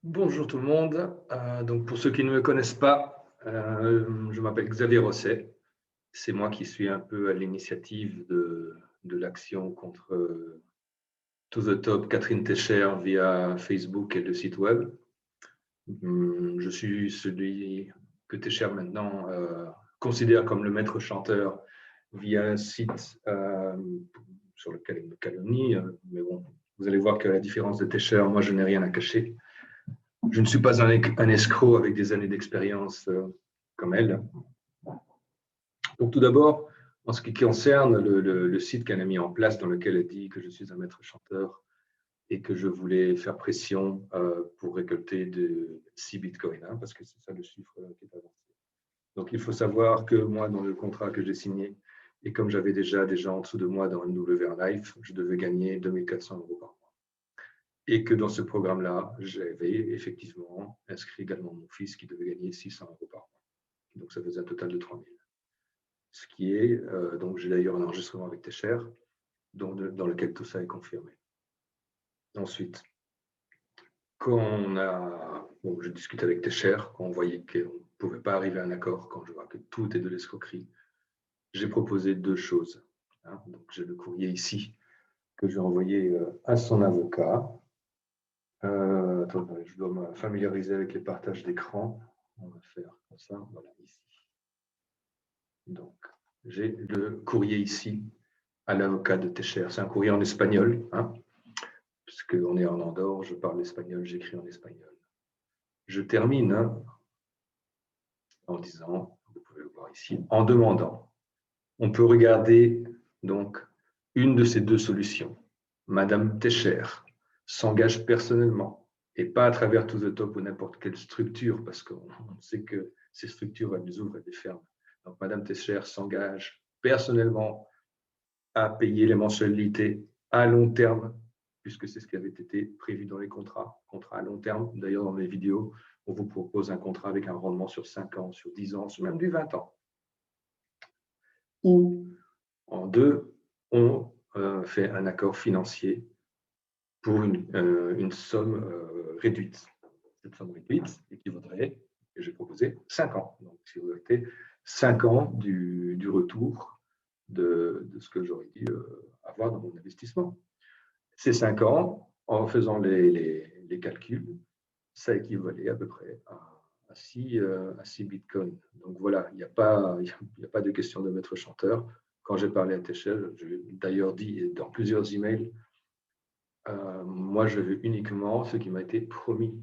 Bonjour tout le monde. Donc pour ceux qui ne me connaissent pas, je m'appelle Xavier Rosset. C'est moi qui suis un peu à l'initiative de l'action contre To the Top Catherine Tescher via Facebook et le site web. Je suis celui que Tescher maintenant considère comme le maître chanteur via un site sur lequel il me calomnie. Mais bon, vous allez voir qu'à la différence de Tescher, moi je n'ai rien à cacher. Je ne suis pas un escroc avec des années d'expérience comme elle. Donc tout d'abord, en ce qui concerne le site qu'elle a mis en place, dans lequel elle dit que je suis un maître chanteur et que je voulais faire pression pour récolter de 6 bitcoins, hein, parce que c'est ça le chiffre qui est avancé. Donc il faut savoir que moi, dans le contrat que j'ai signé, et comme j'avais déjà des gens en dessous de moi dans le W Life, je devais gagner 2 400 € par mois. Et que dans ce programme-là, j'avais effectivement inscrit également mon fils qui devait gagner 600 € par mois. Donc, ça faisait un total de 3 000. Ce qui est, donc j'ai d'ailleurs un enregistrement avec Tescher, dans lequel tout ça est confirmé. Ensuite, je discute avec Tescher, quand on voyait qu'on ne pouvait pas arriver à un accord, quand je vois que tout est de l'escroquerie, j'ai proposé 2 choses. Donc, j'ai le courrier ici que j'ai envoyé à son avocat. Attends, je dois me familiariser avec les partages d'écran. On va faire comme ça, voilà, ici. Donc, j'ai le courrier ici à l'avocat de Tescher. C'est un courrier en espagnol, puisqu'on est en Andorre, je parle espagnol, j'écris en espagnol. Je termine en disant, vous pouvez le voir ici, en demandant, on peut regarder donc une de ces 2 solutions. Madame Tescher s'engage personnellement et pas à travers To the Top ou n'importe quelle structure, parce qu'on sait que ces structures, elles ouvrent et les ferment. Donc, Madame Tescher s'engage personnellement à payer les mensualités à long terme, puisque c'est ce qui avait été prévu dans les contrats à long terme. D'ailleurs, dans mes vidéos, on vous propose un contrat avec un rendement sur 5 ans, sur 10 ans, sur même du 20 ans. Ou, en 2, on fait un accord financier pour une somme réduite. Cette somme réduite équivaudrait, que j'ai proposé, 5 ans. Donc, si vous avez 5 ans du retour de ce que j'aurais dû avoir dans mon investissement. Ces 5 ans, en faisant les calculs, ça équivalait à peu près à 6 bitcoins. Donc voilà, il n'y a pas de question de maître chanteur. Quand j'ai parlé à Tescher, j'ai d'ailleurs dit dans plusieurs emails, moi je veux uniquement ce qui m'a été promis.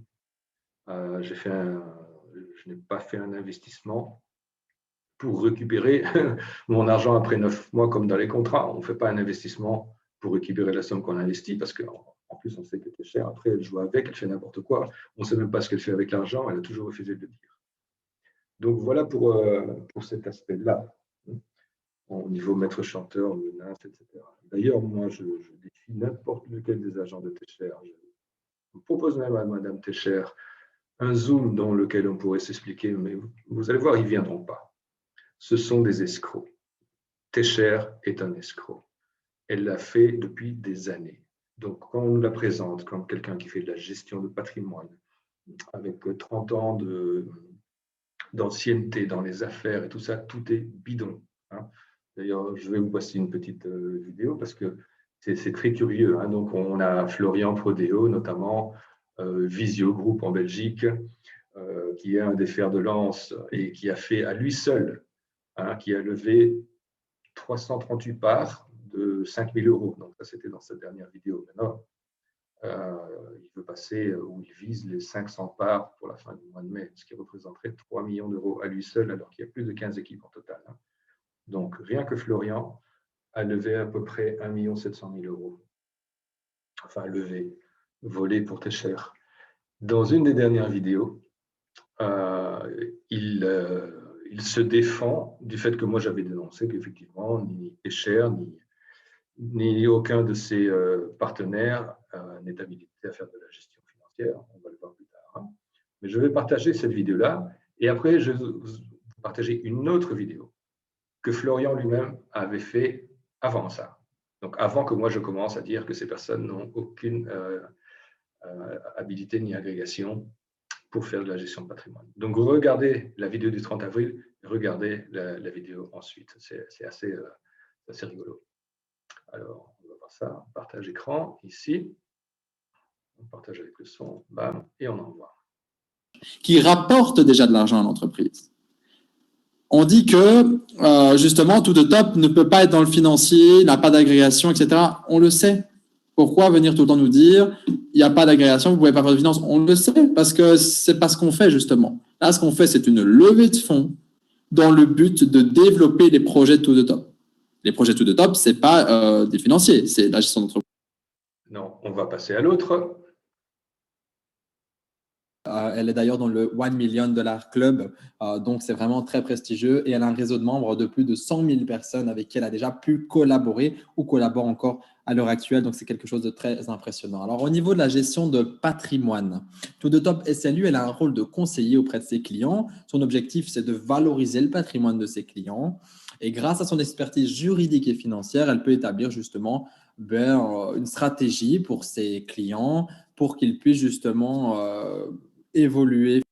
Je n'ai pas fait un investissement pour récupérer mon argent après 9 mois comme dans les contrats. On ne fait pas un investissement pour récupérer la somme qu'on investit parce qu'en plus on sait que c'est cher. Après elle joue avec, elle fait n'importe quoi. On ne sait même pas ce qu'elle fait avec l'argent. Elle a toujours refusé de le dire. Donc voilà pour cet aspect-là, au niveau maître chanteur, menace, etc. D'ailleurs, moi je défie n'importe lequel des agents de Tescher. Je propose même à Madame Tescher un Zoom dans lequel on pourrait s'expliquer, mais vous allez voir, ils ne viendront pas. Ce sont des escrocs. Tescher est un escroc. Elle l'a fait depuis des années. Donc, quand on nous la présente comme quelqu'un qui fait de la gestion de patrimoine, avec 30 ans d'ancienneté dans les affaires et tout ça, tout est bidon. D'ailleurs, je vais vous passer une petite vidéo parce que c'est très curieux. Donc, on a Florian Prodeo, notamment, Visio Group en Belgique, qui est un des fers de lance et qui a fait à lui seul, qui a levé 338 parts de 5 000 €. Donc ça, c'était dans cette dernière vidéo. Maintenant, il veut passer où il vise les 500 parts pour la fin du mois de mai, ce qui représenterait 3 millions d'euros à lui seul, alors qu'il y a plus de 15 équipes en total. Donc rien que Florian a levé à peu près 1 700 000 €. Enfin, levé, volé pour Tescher. Dans une des dernières vidéos, il se défend du fait que moi j'avais dénoncé qu'effectivement, ni Tescher, ni aucun de ses partenaires n'est habilité à faire de la gestion financière. On va le voir plus tard. Mais je vais partager cette vidéo-là et après, je vais vous partager une autre vidéo que Florian lui-même avait fait avant ça. Donc, avant que moi je commence à dire que ces personnes n'ont habilité ni agrégation pour faire de la gestion de patrimoine. Donc, regardez la vidéo du 30 avril, regardez la vidéo ensuite. C'est assez rigolo. Alors, on va voir ça. Partage écran, ici. On partage avec le son, bam, et on envoie. Qui rapporte déjà de l'argent à l'entreprise. On dit que, justement, Tout de Top ne peut pas être dans le financier, n'a pas d'agrégation, etc. On le sait. Pourquoi venir tout le temps nous dire il n'y a pas d'agrégation, vous ne pouvez pas faire de finance? On le sait, parce que c'est pas ce qu'on fait, justement. Là, ce qu'on fait, c'est une levée de fonds dans le but de développer les projets Tout de Top. Les projets Tout de Top, ce n'est pas des financiers, c'est la gestion d'entreprise. Non, on va passer à l'autre. Elle est d'ailleurs dans le $1 Million Club, donc c'est vraiment très prestigieux et elle a un réseau de membres de plus de 100 000 personnes avec qui elle a déjà pu collaborer ou collabore encore à l'heure actuelle, donc c'est quelque chose de très impressionnant. Alors au niveau de la gestion de patrimoine, Tout de Top SLU, elle a un rôle de conseiller auprès de ses clients. Son objectif, c'est de valoriser le patrimoine de ses clients et grâce à son expertise juridique et financière, elle peut établir justement une stratégie pour ses clients pour qu'ils puissent justement évoluer.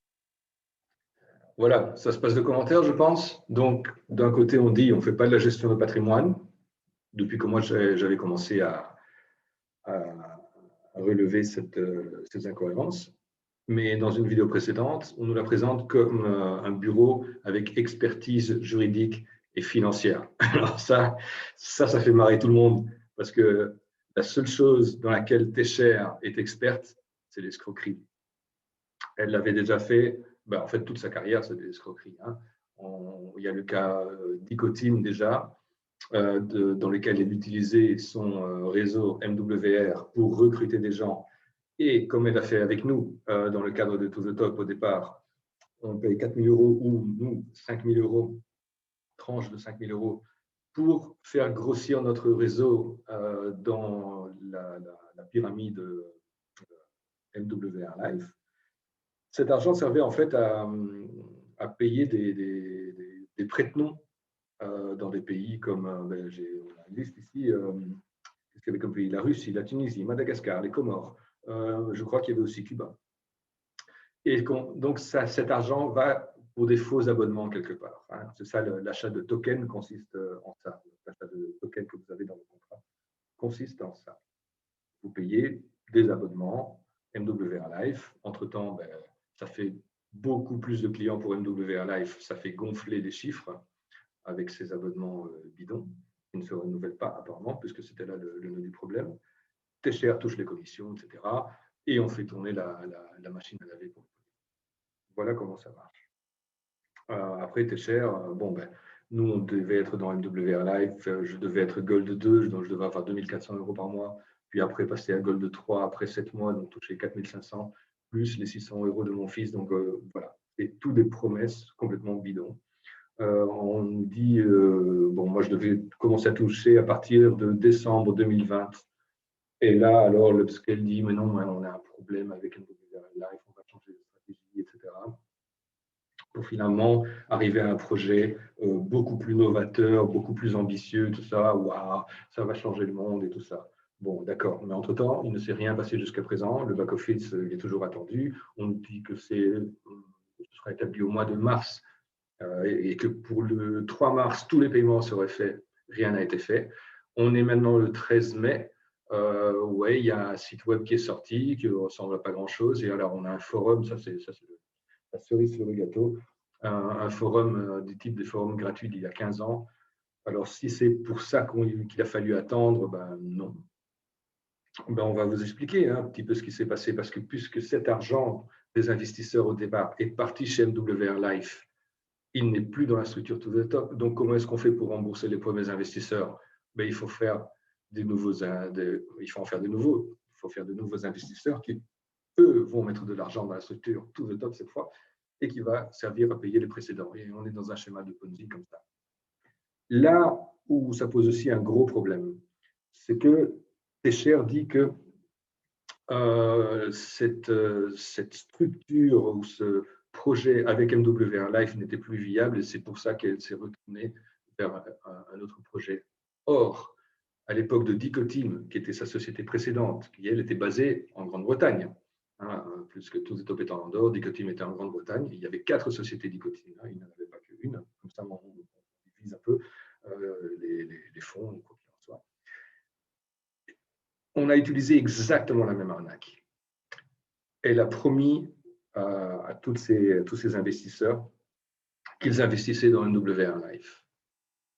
Voilà, ça se passe de commentaires, je pense. Donc, d'un côté, on dit on ne fait pas de la gestion de patrimoine, depuis que moi j'avais commencé à relever ces incohérences. Mais dans une vidéo précédente, on nous la présente comme un bureau avec expertise juridique et financière. Alors ça fait marrer tout le monde, parce que la seule chose dans laquelle Técher est experte, c'est l'escroquerie. Elle l'avait déjà fait, en fait, toute sa carrière, c'est de l'escroquerie. Hein. Il y a le cas d'Icotine déjà, dans lequel elle utilisait son réseau MWR pour recruter des gens. Et comme elle a fait avec nous, dans le cadre de Tout the Top au départ, on paye 4 000 € ou nous, 5 000 €, tranche de 5 000 € pour faire grossir notre réseau dans la pyramide MWR Life. Cet argent servait en fait à payer des prête-noms dans des pays comme, on a une liste ici, qu'est-ce qu'il y avait comme pays? La Russie, la Tunisie, Madagascar, les Comores, je crois qu'il y avait aussi Cuba. Et donc cet argent va pour des faux abonnements quelque part. Hein. C'est ça, l'achat de tokens consiste en ça. L'achat de tokens que vous avez dans le contrat consiste en ça. Vous payez des abonnements MWR Life. Entre-temps, ça fait beaucoup plus de clients pour MWR Life. Ça fait gonfler les chiffres avec ces abonnements bidons qui ne se renouvellent pas apparemment, puisque c'était là le nœud du problème. Técher touche les commissions, etc. Et on fait tourner la machine à laver. Voilà comment ça marche. Après, Técher, nous, on devait être dans MWR Life. Je devais être Gold 2, donc je devais avoir 2 400 € par mois. Puis après, passer à Gold 3 après 7 mois, donc toucher 4 500, plus les 600 € de mon fils. Donc voilà, c'est tout des promesses complètement bidons. On nous dit, moi je devais commencer à toucher à partir de décembre 2020. Et là, alors, l'upscale dit, mais non, on a un problème avec MWR Life, on va changer de stratégie, etc. Pour finalement arriver à un projet beaucoup plus novateur, beaucoup plus ambitieux, tout ça, waouh, ça va changer le monde et tout ça. Bon, d'accord, mais entre-temps, il ne s'est rien passé jusqu'à présent. Le back-office est toujours attendu. On nous dit que ce sera établi au mois de mars et que pour le 3 mars, tous les paiements seraient faits. Rien n'a été fait. On est maintenant le 13 mai. Il y a un site web qui est sorti, qui ne ressemble à pas grand-chose. Et alors, on a un forum, ça c'est la cerise sur le gâteau, un forum du type des forums gratuits d'il y a 15 ans. Alors, si c'est pour ça qu'il a fallu attendre, non. On va vous expliquer un petit peu ce qui s'est passé, parce que puisque cet argent des investisseurs au départ est parti chez MWR Life, il n'est plus dans la structure Tout the Top. Donc, comment est-ce qu'on fait pour rembourser les premiers investisseurs? Il faut faire il faut en faire de nouveaux. Il faut faire de nouveaux investisseurs qui, eux, vont mettre de l'argent dans la structure Tout the Top cette fois et qui va servir à payer les précédents. Et on est dans un schéma de Ponzi comme ça. Là où ça pose aussi un gros problème, c'est que Técher dit que cette structure ou ce projet avec MWR Life n'était plus viable et c'est pour ça qu'elle s'est retournée vers un autre projet. Or, à l'époque de Dicoteam, qui était sa société précédente, qui elle était basée en Grande-Bretagne, plus que tous les top étant en Andorre, Dicotim était en Grande-Bretagne. Il y avait 4 sociétés Dicotim, hein, il n'en avait pas qu'une. Comme ça, on divise un peu les fonds, quoi qu'il en soit. On a utilisé exactement la même arnaque. Elle a promis à tous ces investisseurs qu'ils investissaient dans MWR Life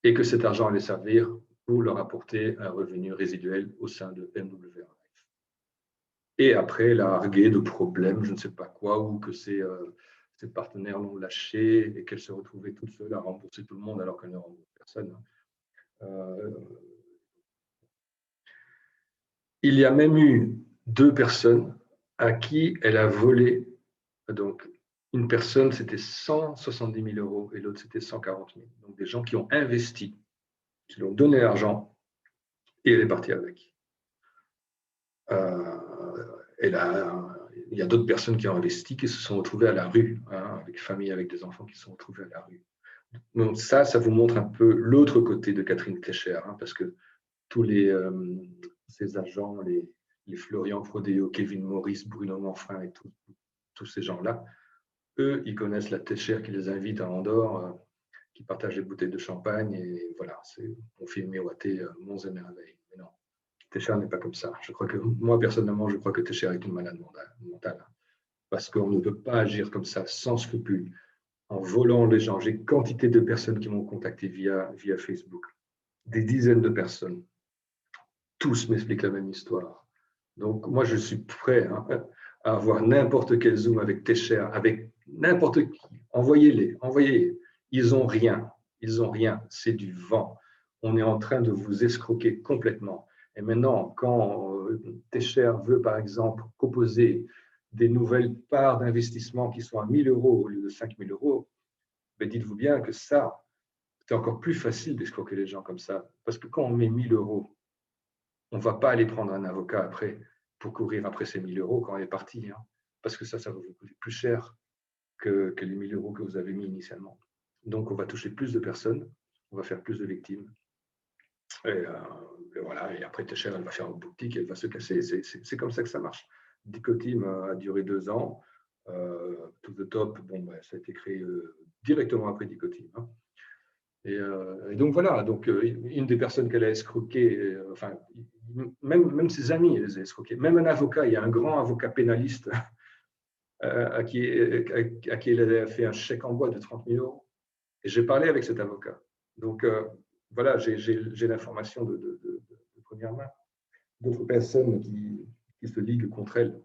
et que cet argent allait servir pour leur apporter un revenu résiduel au sein de MWR Life. Et après, elle a argué de problèmes, je ne sais pas quoi, ou que ses partenaires l'ont lâché et qu'elle se retrouvait toute seule à rembourser tout le monde alors qu'elle ne rembourse personne. Il y a même eu 2 personnes à qui elle a volé. Donc, une personne, c'était 170 000 euros et l'autre, c'était 140 000. Donc, des gens qui ont investi, qui lui ont donné l'argent et elle est partie avec. Il y a d'autres personnes qui ont investi qui se sont retrouvées à la rue, hein, avec famille, avec des enfants qui se sont retrouvés à la rue. Donc, ça vous montre un peu l'autre côté de Catherine Techer, hein, parce que tous ces agents, les Florian Prodeo, Kevin Maurice, Bruno Manfrin et tous ces gens-là, eux, ils connaissent la Techer qui les invite à Andorre, qui partagent les bouteilles de champagne et voilà, on fait miroiter monts et merveilles. Mais non, Techer n'est pas comme ça. Moi, personnellement, je crois que Techer est une malade mentale. Parce qu'on ne peut pas agir comme ça, sans scrupule, en volant les gens. J'ai quantité de personnes qui m'ont contacté via Facebook. Des dizaines de personnes. Tous m'expliquent la même histoire. Donc, moi, je suis prêt à avoir n'importe quel Zoom avec Techer, avec n'importe qui. Envoyez-les. Ils n'ont rien. C'est du vent. On est en train de vous escroquer complètement. Et maintenant, quand Techer veut, par exemple, proposer des nouvelles parts d'investissement qui sont à 1 000 euros au lieu de 5 000 euros, ben dites-vous bien que ça, c'est encore plus facile d'escroquer les gens comme ça. Parce que quand on met 1 000 euros, on ne va pas aller prendre un avocat après pour courir après ces 1 000 euros quand on est parti. Hein, parce que ça va vous coûter plus cher que les 1 000 euros que vous avez mis initialement. Donc, on va toucher plus de personnes, on va faire plus de victimes. Et voilà, et après, Techer, elle va faire une boutique, elle va se casser. C'est comme ça que ça marche. Dicotim a duré 2 ans. To the Top, ça a été créé directement après Dicotim. Hein. Et donc voilà, une des personnes qu'elle a escroquées, même ses amis, elle les a escroqués. Même un avocat, il y a un grand avocat pénaliste à qui elle a fait un chèque en bois de 30 000 euros. Et j'ai parlé avec cet avocat. Donc voilà, j'ai l'information de première main. D'autres personnes qui se liguent contre elle.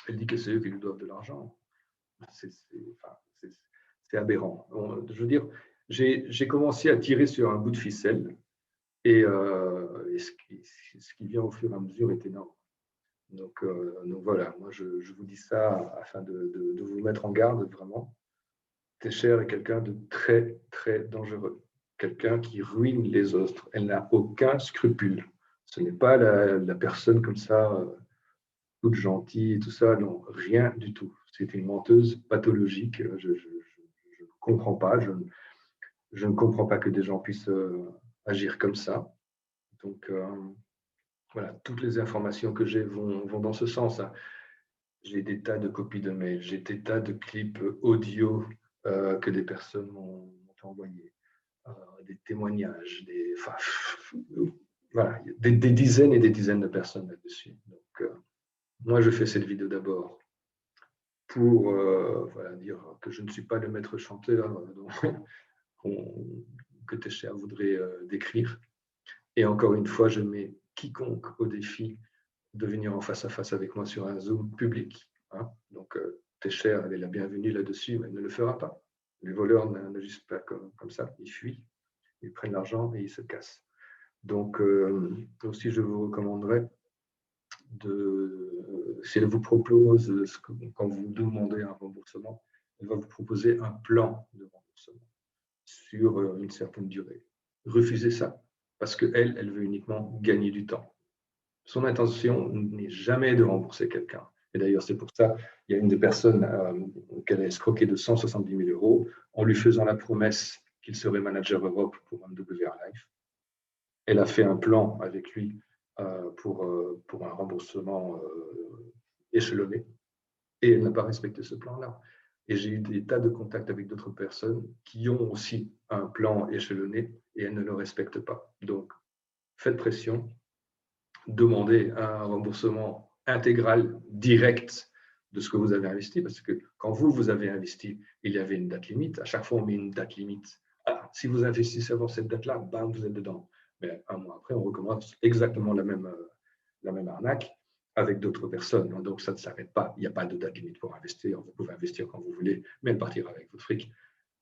Elle dit que c'est eux qui lui doivent de l'argent. C'est aberrant. Je veux dire, j'ai commencé à tirer sur un bout de ficelle et ce qui vient au fur et à mesure est énorme. Donc voilà, moi je vous dis ça afin de vous mettre en garde vraiment. Techer est quelqu'un de très, très dangereux. Quelqu'un qui ruine les autres. Elle n'a aucun scrupule. Ce n'est pas la personne comme ça, toute gentille et tout ça. Non, rien du tout. C'est une menteuse pathologique. Je ne comprends pas. Je ne comprends pas que des gens puissent agir comme ça. Donc, voilà, toutes les informations que j'ai vont dans ce sens. Hein. J'ai des tas de copies de mails, j'ai des tas de clips audio que des personnes m'ont envoyés, des témoignages, voilà, des dizaines et des dizaines de personnes là-dessus. Donc, moi, je fais cette vidéo d'abord pour voilà, dire que je ne suis pas le maître chanteur que Techer voudrait décrire. Et encore une fois, je mets quiconque au défi de venir en face à face avec moi sur un Zoom public. Hein. Donc, Techer, elle est la bienvenue là-dessus, mais elle ne le fera pas. Les voleurs n'agissent pas comme ça. Ils fuient, ils prennent l'argent et ils se cassent. Donc, aussi, je vous recommanderais si elle vous propose, quand vous demandez un remboursement, elle va vous proposer un plan de remboursement sur une certaine durée. Refusez ça, parce qu'elle veut uniquement gagner du temps. Son intention n'est jamais de rembourser quelqu'un. Et d'ailleurs, c'est pour ça qu'il y a une des personnes qu'elle a escroqué de 170 000 euros en lui faisant la promesse qu'il serait manager Europe pour MWR Life. Elle a fait un plan avec lui pour un remboursement échelonné. Et elle n'a pas respecté ce plan-là. Et j'ai eu des tas de contacts avec d'autres personnes qui ont aussi un plan échelonné et elles ne le respectent pas. Donc, faites pression, demandez un remboursement intégral, direct de ce que vous avez investi, parce que quand vous avez investi, il y avait une date limite. À chaque fois, on met une date limite. Ah, si vous investissez avant cette date-là, bam, vous êtes dedans. Mais un mois après, on recommence exactement la même arnaque avec d'autres personnes. Donc, ça ne s'arrête pas. Il n'y a pas de date limite pour investir. Vous pouvez investir quand vous voulez, mais elle partira avec votre fric.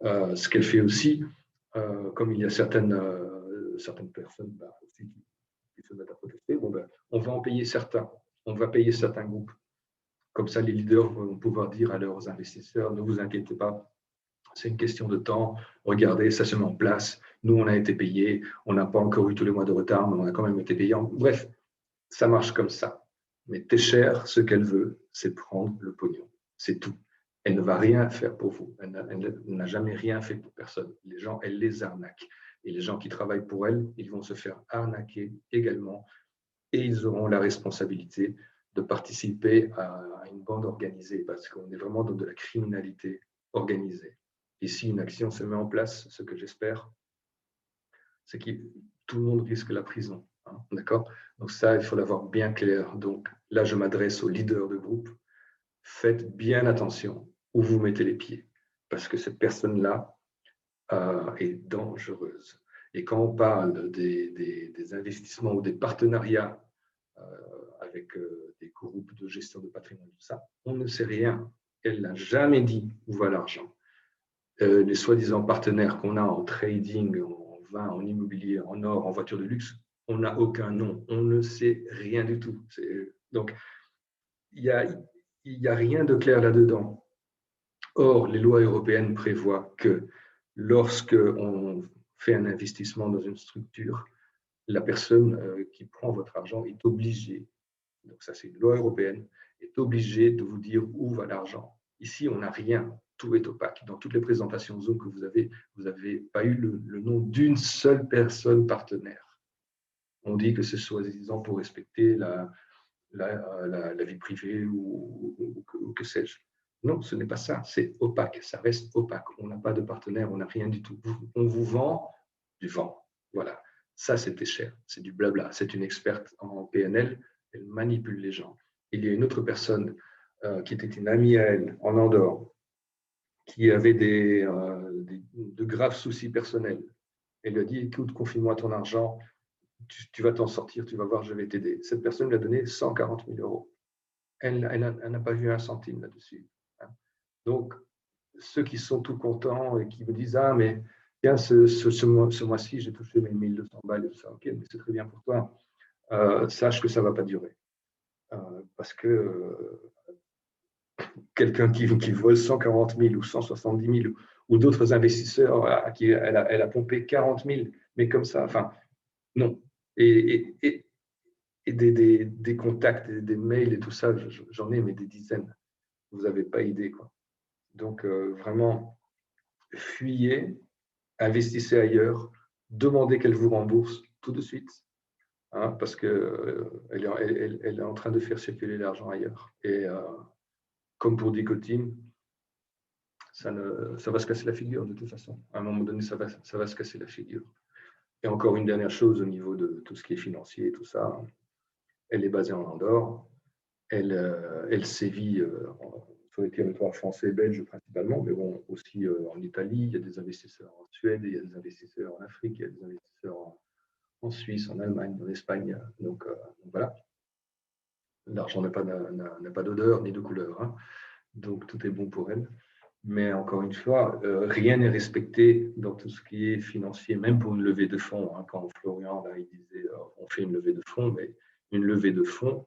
Ce qu'elle fait aussi, comme il y a certaines personnes aussi qui se mettent à protester, on va en payer certains. On va payer certains groupes. Comme ça, les leaders vont pouvoir dire à leurs investisseurs, ne vous inquiétez pas, c'est une question de temps. Regardez, ça se met en place. Nous, on a été payés. On n'a pas encore eu tous les mois de retard, mais on a quand même été payés. Bref, ça marche comme ça. Mais Técher, ce qu'elle veut, c'est prendre le pognon. C'est tout. Elle ne va rien faire pour vous. Elle n'a jamais rien fait pour personne. Les gens, elle les arnaque. Et les gens qui travaillent pour elle, ils vont se faire arnaquer également. Et ils auront la responsabilité de participer à une bande organisée, parce qu'on est vraiment dans de la criminalité organisée. Et si une action se met en place, ce que j'espère, c'est que tout le monde risque la prison. Hein, d'accord? Donc ça, il faut l'avoir bien clair. Donc là, je m'adresse aux leaders de groupe. Faites bien attention où vous mettez les pieds, parce que cette personne-là est dangereuse. Et quand on parle des investissements ou des partenariats avec des groupes de gestion de patrimoine, tout ça, on ne sait rien. Elle n'a jamais dit où va l'argent. Les soi-disant partenaires qu'on a en trading, en vin, en immobilier, en or, en voiture de luxe, on n'a aucun nom. On ne sait rien du tout. Donc, il n'y a rien de clair là-dedans. Or, les lois européennes prévoient que lorsque on fait un investissement dans une structure, la personne qui prend votre argent est obligée, donc ça c'est une loi européenne, est obligée de vous dire où va l'argent. Ici, on n'a rien, tout est opaque. Dans toutes les présentations Zoom que vous n'avez pas eu le nom d'une seule personne partenaire. On dit que c'est soi-disant pour respecter la vie privée ou que sais-je. Non, ce n'est pas ça, c'est opaque, ça reste opaque. On n'a pas de partenaire, on n'a rien du tout. On vous vend du vent. Voilà, ça c'était cher, c'est du blabla. C'est une experte en PNL, elle manipule les gens. Il y a une autre personne qui était une amie à elle en Andorre, qui avait de graves soucis personnels. Elle lui a dit, écoute, confie-moi ton argent, tu vas t'en sortir, tu vas voir, je vais t'aider. Cette personne lui a donné 140 000 euros. Elle n'a pas vu un centime là-dessus. Donc, ceux qui sont tout contents et qui me disent, ah, mais tiens, ce mois-ci, j'ai touché mes 1200 balles et tout ça. Ok, mais c'est très bien pour toi. Sache que ça ne va pas durer. Parce que quelqu'un qui vole 140 000 ou 170 000 ou d'autres investisseurs à qui elle a pompé 40 000, mais comme ça, enfin, non. Et des contacts, des mails et tout ça, j'en ai mais des dizaines. Vous n'avez pas idée, quoi. Donc, vraiment, fuyez, investissez ailleurs, demandez qu'elle vous rembourse tout de suite, hein, parce qu'elle est en train de faire circuler l'argent ailleurs. Et comme pour Dicotim, ça va se casser la figure de toute façon. À un moment donné, ça va se casser la figure. Et encore une dernière chose au niveau de tout ce qui est financier et tout ça, elle est basée en Andorre, elle sévit sur les territoires français et belges principalement, mais bon, aussi en Italie, il y a des investisseurs en Suède, il y a des investisseurs en Afrique, il y a des investisseurs en Suisse, en Allemagne, en Espagne. Donc voilà, l'argent n'a pas d'odeur ni de couleur, hein. Donc tout est bon pour elle. Mais encore une fois, rien n'est respecté dans tout ce qui est financier, même pour une levée de fonds. Hein. Quand Florian, là, il disait on fait une levée de fonds, mais une levée de fonds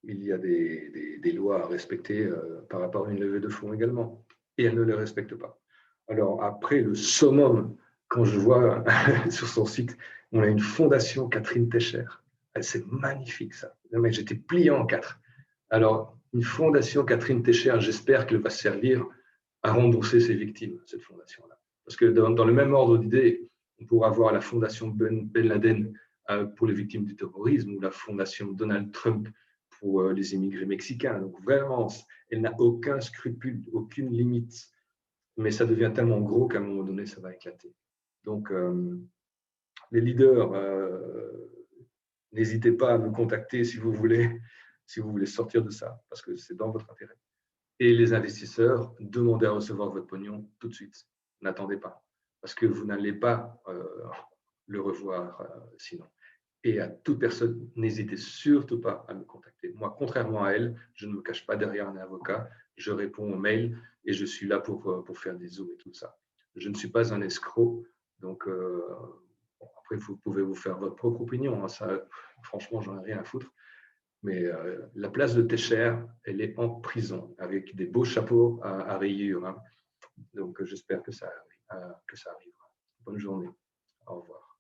il y a des lois à respecter par rapport à une levée de fonds également. Et elle ne les respecte pas. Alors après, le summum, quand je vois sur son site, on a une fondation Catherine Técher. C'est magnifique ça. J'étais plié en quatre. Alors, une fondation Catherine Técher, j'espère qu'elle va servir à rembourser ses victimes, cette fondation-là. Parce que dans le même ordre d'idées, on pourra avoir la fondation Ben Laden pour les victimes du terrorisme ou la fondation Donald Trump pour les immigrés mexicains. Donc vraiment, elle n'a aucun scrupule, aucune limite. Mais ça devient tellement gros qu'à un moment donné, ça va éclater. Donc, les leaders, n'hésitez pas à me contacter si vous voulez sortir de ça, parce que c'est dans votre intérêt. Et les investisseurs, demandez à recevoir votre pognon tout de suite. N'attendez pas, parce que vous n'allez pas le revoir sinon. Et à toute personne, n'hésitez surtout pas à me contacter. Moi, contrairement à elle, je ne me cache pas derrière un avocat. Je réponds aux mails et je suis là pour faire des zooms et tout ça. Je ne suis pas un escroc. Donc, après, vous pouvez vous faire votre propre opinion. Hein, ça, franchement, j'en ai rien à foutre. Mais la place de Técher, elle est en prison avec des beaux chapeaux à rayures. Hein. Donc, j'espère que ça arrivera. Bonne journée. Au revoir.